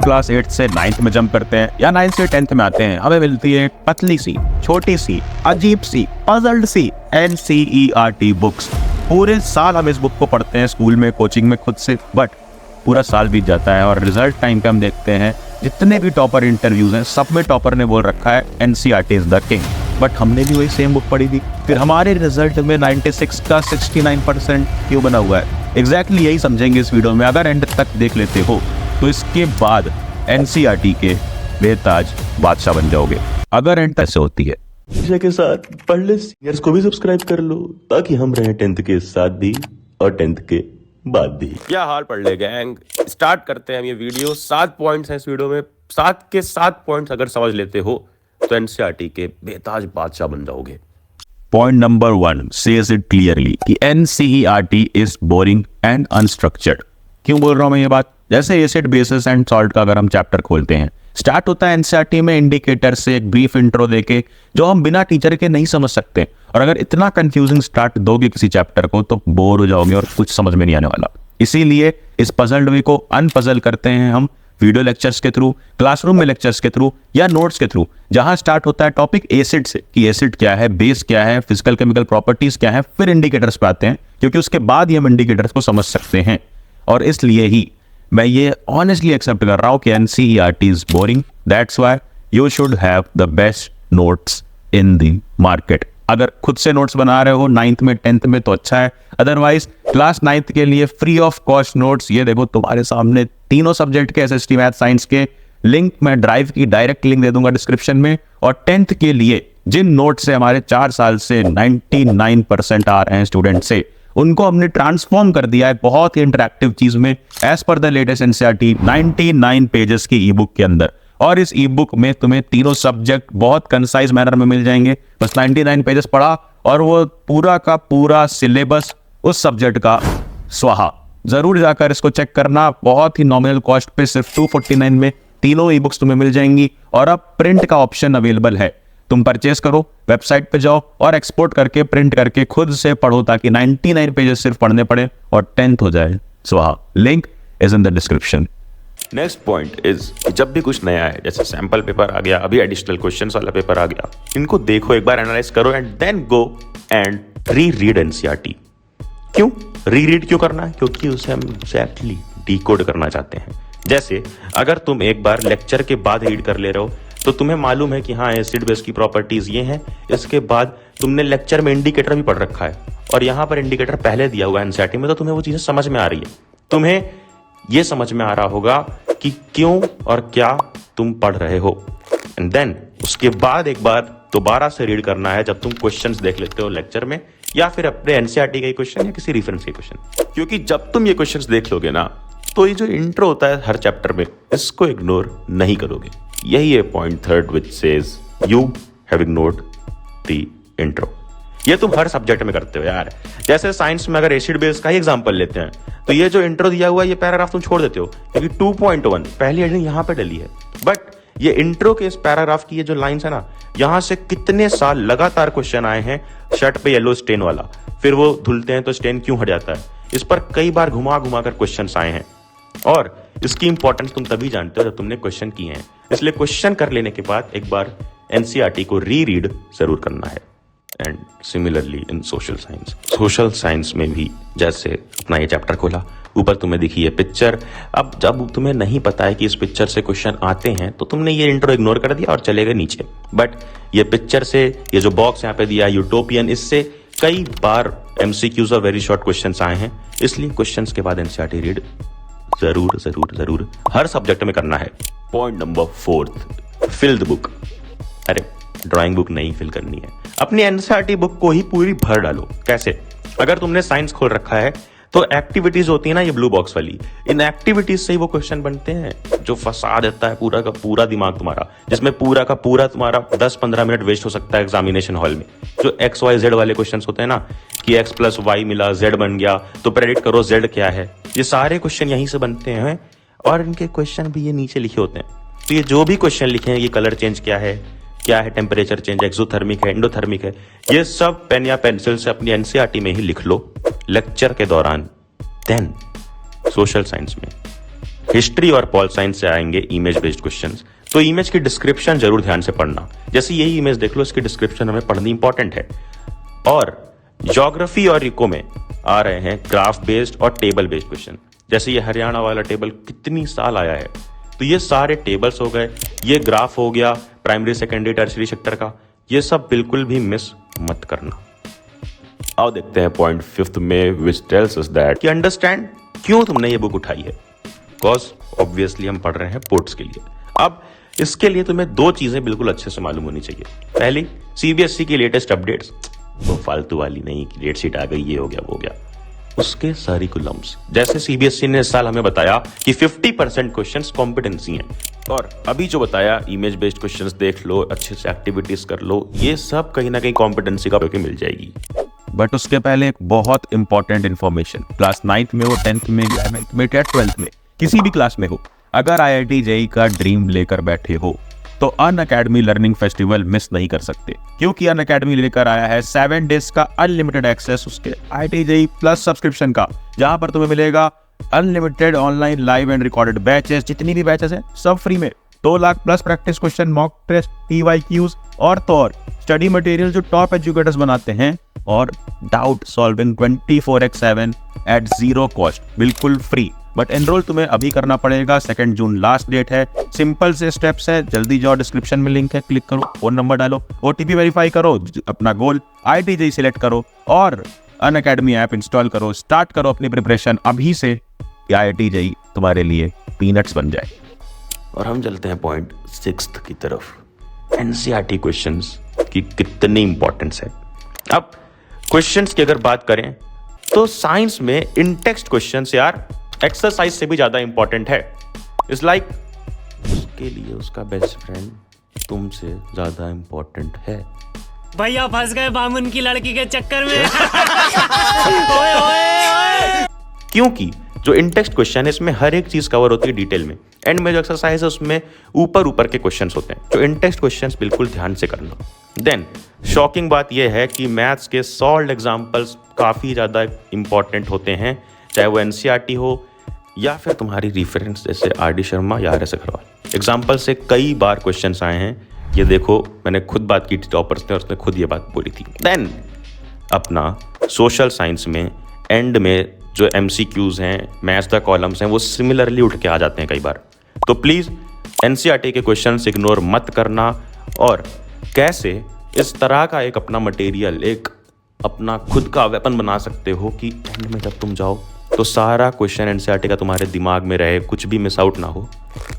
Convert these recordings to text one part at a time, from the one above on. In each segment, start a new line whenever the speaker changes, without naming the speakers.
Class 8 से 9th में jump करते हैं या 9th से 10th में आते हैं, हमें मिलती है पतली सी, छोटी सी, अजीब सी, पजल्ड सी NCERT बुक्स। पूरे साल हम इस बुक को पढ़ते हैं स्कूल में, कोचिंग में, खुद से, बट पूरा साल बीत जाता है और रिजल्ट टाइम पे हम देखते हैं जितने भी टॉपर इंटरव्यूज हैं सब में टॉपर ने बोल रखा है NCERT is the king. But हमने भी वही सेम बुक पढ़ी थी, फिर हमारे रिजल्ट में 96 का 69% क्यों बना हुआ है? एग्जैक्टली यही समझेंगे इस वीडियो में। अगर एंड तक देख लेते हो तो इसके बाद NCERT के बेताज बादशाह बन जाओगे, अगर एंड तक से होती है।
के साथ पढ़ सीनियर्स को भी सब्सक्राइब कर लो ताकि हम रहें 10th के साथ भी और 10th के बाद भी।
क्या हाल पढ़ ले गैंग, स्टार्ट करते हैं हम ये वीडियो। 7 पॉइंट्स हैं इस वीडियो में, 7 के 7 पॉइंट्स अगर समझ लेते हो तो NCERT के बेताज बादशाह बन जाओगे।
Point number 1 says it clearly कि NCERT is boring and unstructured. क्यों बोल रहा हूं मैं ये बात? जैसे एसिड बेसिस एंड सॉल्ट का अगर हम चैप्टर खोलते हैं, स्टार्ट होता है NCERT में इंडिकेटर से, एक ब्रीफ इंट्रो देके जो हम बिना टीचर के नहीं समझ सकते। और अगर इतना कंफ्यूजिंग स्टार्ट दोगे किसी चैप्टर को तो बोर हो जाओगे और कुछ समझ में नहीं आने वाला। इसीलिए इस पजल्ड वे को अनपजल करते हैं हम वीडियो लेक्चर्स के थ्रू, क्लासरूम में लेक्चर्स के थ्रू या नोट्स के थ्रू, जहां स्टार्ट होता है टॉपिक एसिड से कि एसिड क्या है, बेस क्या है, फिजिकल केमिकल प्रॉपर्टीज क्या है, फिर इंडिकेटर्स पे आते हैं क्योंकि उसके बाद ही हम इंडिकेटर्स को समझ सकते हैं। और इसलिए ही मैं ये ऑनेस्टली एक्सेप्ट कर रहा हूं कि NCERT is boring. That's why you should have the best notes in the market. अगर खुद से नोट्स बना रहे हो 9th में 10th में तो अच्छा है, अदरवाइज क्लास 9th के लिए फ्री ऑफ कॉस्ट नोट्स ये देखो तुम्हारे सामने, तीनों सब्जेक्ट के SST मैथ साइंस के लिंक मैं ड्राइव की डायरेक्ट लिंक दे दूंगा डिस्क्रिप्शन में। और 10th के लिए जिन नोट से हमारे 4 साल से 99% आ रहे हैं स्टूडेंट से, उनको हमने ट्रांसफॉर्म कर दिया है बहुत ही इंटरेक्टिव चीज में, as per the latest NCERT 99 pages की ई बुक के अंदर। और इस ई बुक में तुम्हें तीनों सब्जेक्ट बहुत कंसाइज मैनर में मिल जाएंगे। बस 99 पेजेस पढ़ा और वो पूरा का पूरा सिलेबस उस सब्जेक्ट का स्वाहा। जरूर जाकर इसको चेक करना, बहुत ही नॉमिनल कॉस्ट पे सिर्फ 249 में तीनों ई बुक्स तुम्हें मिल जाएंगी। और अब प्रिंट का ऑप्शन अवेलेबल है, तुम परचेस करो, वेबसाइट पे जाओ और एक्सपोर्ट करके प्रिंट करके खुद से पढ़ो ताकि 99 पेजेस सिर्फ पढ़ने पड़े और 10th हो जाए स्वाहा। Link is in the description.
Next point is जब भी कुछ नया है, जैसे सैंपल पेपर आ गया, अभी एडिशनल क्वेश्चंस वाला पेपर आ गया, इनको देखो, एक बार एनालाइज करो and then go and read NCERT। क्यों रीड क्यों करना है? क्योंकि उसे हम एग्जैक्टली डिकोड करना चाहते हैं। जैसे अगर तुम एक बार लेक्चर के बाद रीड कर ले रहे हो तो तुम्हें मालूम है कि हाँ एसिड बेस की प्रॉपर्टीज ये हैं, इसके बाद तुमने लेक्चर में इंडिकेटर भी पढ़ रखा है और यहाँ पर इंडिकेटर पहले दिया हुआ है NCERT में, तो तुम्हें वो चीजें समझ में आ रही है। तुम्हें ये समझ में आ रहा होगा कि क्यों और क्या तुम पढ़ रहे हो। एंड देन उसके बाद एक बार दोबारा से रीड करना है जब तुम क्वेश्चंस देख लेते हो लेक्चर में या फिर अपने NCERT के क्वेश्चन या किसी रेफरेंस के क्वेश्चन। क्योंकि जब तुम ये क्वेश्चंस देख लोगे ना तो ये जो इंट्रो होता है हर चैप्टर में, इसको इग्नोर नहीं करोगे। यही है point 3 which says you have ignored the intro. ये तुम हर सब्जेक्ट में करते हो यार। जैसे साइंस में अगर एसिड बेस का ही एग्जांपल लेते हैं तो ये जो इंट्रो दिया हुआ है ये पैराग्राफ तुम छोड़ देते हो क्योंकि 2.1 पहली हेडिंग यहाँ पे डली है। बट ये इंट्रो के इस पैराग्राफ की ये जो लाइंस है ना, यहाँ से कितने साल लगातार क्वेश्चन आए हैं शर्ट पे येलो स्टेन वाला, फिर वो धुलते हैं तो स्टेन क्यों हट जाता है, इस पर कई बार घुमा घुमा कर क्वेश्चन आए हैं। और इसकी इंपॉर्टेंस तुम तभी जानते हो जब तुमने क्वेश्चन किए हैं। इसलिए क्वेश्चन कर लेने के बाद एक बार NCERT को रीड जरूर करना है। And similarly in social science में भी जैसे अपना ये चैप्टर खोला, ऊपर तुम्हें दिखी है पिक्चर। अब जब तुम्हें नहीं पता है कि इस पिक्चर से क्वेश्चन आते हैं तो तुमने ये इंट्रो इग्नोर कर दिया और चले गए नीचे। बट ये पिक्चर से, ये जो बॉक्स यहाँ पे दिया यूटोपियन, इससे कई बार MCQs और वेरी शॉर्ट क्वेश्चंस आए हैं। इसलिए क्वेश्चंस के बाद NCERT रीड जरूर हर सब्जेक्ट में करना है। Point number 4, fill the book. अरे ड्राइंग बुक नहीं फिल करनी है, अपनी NCERT बुक को ही पूरी भर डालो। कैसे? अगर तुमने साइंस खोल रखा है तो एक्टिविटीज होती है ना, ये ब्लू बॉक्स वाली, इन एक्टिविटीज से ही वो क्वेश्चन बनते हैं जो फंसा देता है पूरा का पूरा दिमाग तुम्हारा, जिसमें पूरा का पूरा तुम्हारा 10-15 मिनट वेस्ट हो सकता है एग्जामिनेशन हॉल में। जो XYZ वाले क्वेश्चन होते हैं ना कि X + Y मिला, Z बन गया, तो प्रेडिक्ट करो Z क्या है, ये सारे क्वेश्चन यहीं से बनते हैं। और इनके क्वेश्चन भी ये नीचे लिखे होते हैं। तो ये जो भी क्वेश्चन लिखे हैं, ये कलर चेंज क्या है, टेम्परेचर चेंज, एक्सोथर्मिक है, एंडोथर्मिक है, ये सब पेन या पेंसिल से अपनी NCERT में ही लिख लो लेक्चर के दौरान। देन सोशल साइंस में हिस्ट्री और पॉल साइंस से आएंगे इमेज बेस्ड क्वेश्चंस। तो इमेज की डिस्क्रिप्शन जरूर ध्यान से पढ़ना। जैसे यही इमेज देख लो, इसकी डिस्क्रिप्शन हमें पढ़नी इंपॉर्टेंट है। और ज्योग्राफी और इको में आ रहे हैं ग्राफ बेस्ड और टेबल बेस्ड क्वेश्चन। जैसे ये हरियाणा वाला टेबल कितनी साल आया है, तो ये सारे टेबल्स हो गए, ये ग्राफ हो गया प्राइमरी सेकेंडरी टर्सरी सेक्टर का, ये सब बिल्कुल भी मिस मत करना। आओ देखते हैं पॉइंट 5 में, विच टेल्स अस दैट कि अंडरस्टैंड क्यों तुमने ये बुक उठाई है। बिकॉज ऑब्वियसली हम पढ़ रहे हैं पोर्ट्स के लिए। अब इसके लिए तुम्हें 2 चीजें बिल्कुल अच्छे से मालूम होनी चाहिए। पहली, सीबीएसई की लेटेस्ट अपडेट्स, वो फालतू वाली नहीं कि डेट शीट आ गई, ये हो गया वो हो गया, उसके करिकुलम्स। जैसे सीबीएसई ने इस साल हमें बताया कि 50% क्वेश्चंस कॉम्पिटेंसी हैं, और अभी जो बताया इमेज बेस्ड क्वेश्चंस देख लो, अच्छे से एक्टिविटीज कर लो, ये सब कहीं ना कहीं कॉम्पिटेंसी का मिल जाएगी।
बट उसके पहले एक बहुत इंपॉर्टेंट इन्फॉर्मेशन, क्लास 9th में हो, 10th में, 11th में या 12th में, किसी भी क्लास में हो, अगर IIT JEE का ड्रीम लेकर बैठे हो तो अनअकैडमी लर्निंग फेस्टिवल मिस नहीं कर सकते, क्योंकि अनअकैडमी लेकर आया है 7 days का अनलिमिटेड एक्सेस उसके IIT JEE प्लस सब्सक्रिप्शन का, जहां पर तुम्हें मिलेगा unlimited online live and recorded batches, जितनी भी बैचेस हैं सब फ्री में, 2 lakh plus practice question, mock test, PYQs और तो और स्टडी मटेरियल जो टॉप एजुकेटर्स बनाते हैं, और डाउट सॉल्विंग 24/7 एट 0 कॉस्ट, बिल्कुल फ्री। बट एनरोल तुम्हें अभी करना पड़ेगा, 2 जून लास्ट डेट है। सिंपल से स्टेप्स है, जल्दी जाओ, डिस्क्रिप्शन में लिंक है, क्लिक करो, फोन नंबर डालो, OTP वेरीफाई करो, अपना गोल IIT JEE सिलेक्ट करो और अनअकैडमी ऐप इंस्टॉल करो, स्टार्ट करो अपनी प्रिपरेशन अभी से, IIT JEE तुम्हारे लिए पीनट्स बन जाए।
और हम चलते हैं पॉइंट 6 की तरफ, NCERT क्वेश्चंस की कितनी इंपॉर्टेंस है। अब क्वेश्चंस की अगर बात करें तो साइंस में इन टेक्स्ट क्वेश्चंस यार एक्सरसाइज से भी ज्यादा इंपॉर्टेंट है। इट्स लाइक उसके लिए उसका बेस्ट फ्रेंड तुमसे ज्यादा इंपॉर्टेंट है।
भैया फंस गए बामुन की लड़की के चक्कर में। ओए ओए ओए।
क्योंकि जो इन टेक्स्ट क्वेश्चन है इसमें हर एक चीज कवर होती है डिटेल में, एंड में जो एक्सरसाइज है उसमें ऊपर के क्वेश्चंस होते हैं। जो इन टेक्स्ट क्वेश्चंस बिल्कुल ध्यान से करना। देन शॉकिंग बात यह है कि मैथ्स के सॉल्व्ड एग्जांपल्स काफी ज्यादा इंपॉर्टेंट होते हैं, चाहे वो NCERT हो या फिर तुम्हारी रेफरेंस जैसे RD शर्मा या RS अग्रवाल। एग्जाम्पल से कई बार क्वेश्चंस आए हैं, ये देखो मैंने खुद बात की थी टॉपर्स ने, और उसने खुद ये बात बोली थी। देन अपना सोशल साइंस में एंड में जो MCQs हैं, मैथ्स द कॉलम्स हैं, वो सिमिलरली उठ के आ जाते हैं कई बार। तो प्लीज़ NCERT के क्वेश्चंस इग्नोर मत करना, और कैसे इस तरह का एक अपना मटेरियल, एक अपना खुद का वेपन बना सकते हो कि एंड में जब तुम जाओ तो सारा क्वेश्चन NCERT का तुम्हारे दिमाग में रहे, कुछ भी मिस आउट ना हो।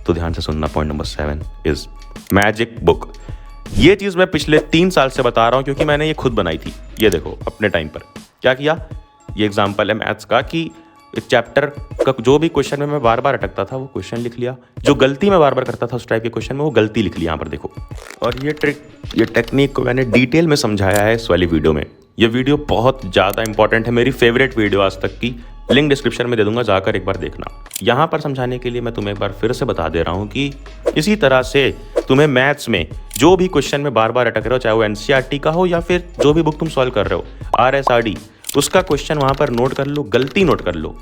तो ध्यान से सुनना, point number 7 is magic book. ये चीज़ मैं पिछले 3 साल से बता रहा हूँ, क्योंकि मैंने ये खुद बनाई थी। ये देखो अपने टाइम पर क्या किया, ये एग्जाम्पल है मैथ्स का कि एक चैप्टर का जो भी क्वेश्चन में मैं बार बार अटकता था वो क्वेश्चन लिख लिया, जो गलती मैं बार बार करता था उस टाइप के क्वेश्चन में वो गलती लिख लिया यहाँ पर देखो। और ये ट्रिक, ये टेक्निक को मैंने डिटेल में समझाया है इस वाली वीडियो में। ये वीडियो बहुत ज़्यादा इंपॉर्टेंट है, मेरी फेवरेट वीडियो आज तक की, लिंक डिस्क्रिप्शन में दे दूंगा, जाकर एक बार देखना। यहाँ पर समझाने के लिए मैं तुम्हें एक बार फिर से बता दे रहा हूँ कि इसी तरह से तुम्हें मैथ्स में जो भी क्वेश्चन में बार बार अटक रहे हो, चाहे वो NCERT का हो या फिर जो भी बुक तुम सॉल्व कर रहे हो, RS RD, उसका क्वेश्चन वहाँ पर नोट कर लो, गलती नोट कर लो,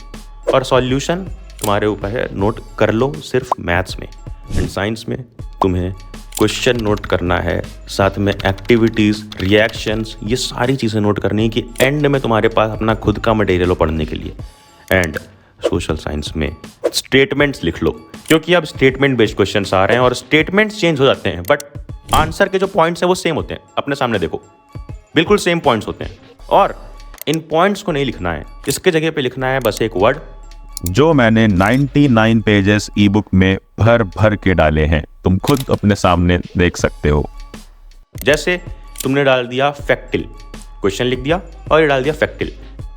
और सॉल्यूशन तुम्हारे ऊपर है, नोट कर लो सिर्फ मैथ्स में। एंड साइंस में तुम्हें क्वेश्चन नोट करना है, साथ में एक्टिविटीज़, रिएक्शंस, ये सारी चीज़ें नोट करनी है कि एंड में तुम्हारे पास अपना खुद का मटेरियल हो पढ़ने के लिए। एंड सोशल साइंस में स्टेटमेंट्स लिख लो, क्योंकि अब स्टेटमेंट बेस्ड क्वेश्चंस आ रहे हैं और स्टेटमेंट्स चेंज हो जाते हैं, बट आंसर के जो पॉइंट्स हैं वो सेम होते हैं। अपने सामने देखो, बिल्कुल सेम पॉइंट्स होते हैं, और इन पॉइंट्स को नहीं लिखना है, इसके जगह पे लिखना है बस एक वर्ड,
जो मैंने 99 पेजेस ई बुक में भर के डाले हैं, तुम खुद अपने सामने देख सकते हो।
जैसे तुमने डाल दिया फैक्टिल, क्वेश्चन लिख दिया और ये डाल दिया फैक्टिल।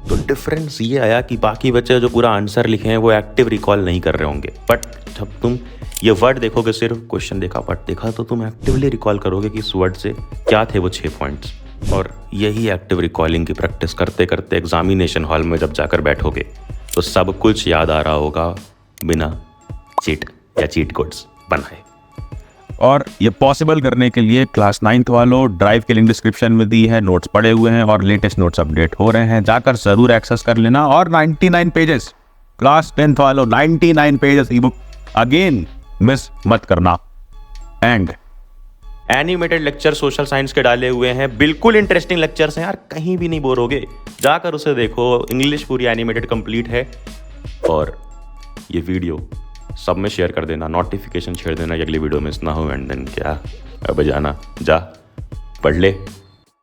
तो डिफरेंस ये आया कि बाकी बच्चे जो पूरा आंसर लिखे हैं वो एक्टिव रिकॉल नहीं कर रहे होंगे, बट जब तुम ये वर्ड देखोगे, सिर्फ क्वेश्चन देखा वर्ड देखा, तो तुम एक्टिवली रिकॉल करोगे कि इस वर्ड से क्या थे वो 6 पॉइंट्स। और यही एक्टिव रिकॉलिंग की प्रैक्टिस करते करते एग्जामिनेशन हॉल में जब जाकर बैठोगे तो सब कुछ याद आ रहा होगा, बिना चीट या चीट कोड्स बनाए।
और ये पॉसिबल करने के लिए क्लास 9th वालों, ड्राइव की लिंक डिस्क्रिप्शन में दी है, नोट्स पड़े हुए हैं और लेटेस्ट नोट्स अपडेट हो रहे हैं, जाकर जरूर एक्सेस कर लेना। और 99 पेजेस, क्लास 10th वालों 99 पेजेस ई बुक अगेन मिस मत करना। And
animated lecture social science के डाले हुए हैं, बिल्कुल इंटरेस्टिंग लेक्चर्स हैं यार, कहीं भी नहीं बोर होगे, जाकर उसे देखो। इंग्लिश पूरी एनिमेटेड कंप्लीट है। और ये वीडियो सब में शेयर कर देना, नोटिफिकेशन छेड़ देना कि अगली वीडियो मिस ना हो। एंड देन क्या, अब जाना, जा पढ़ ले।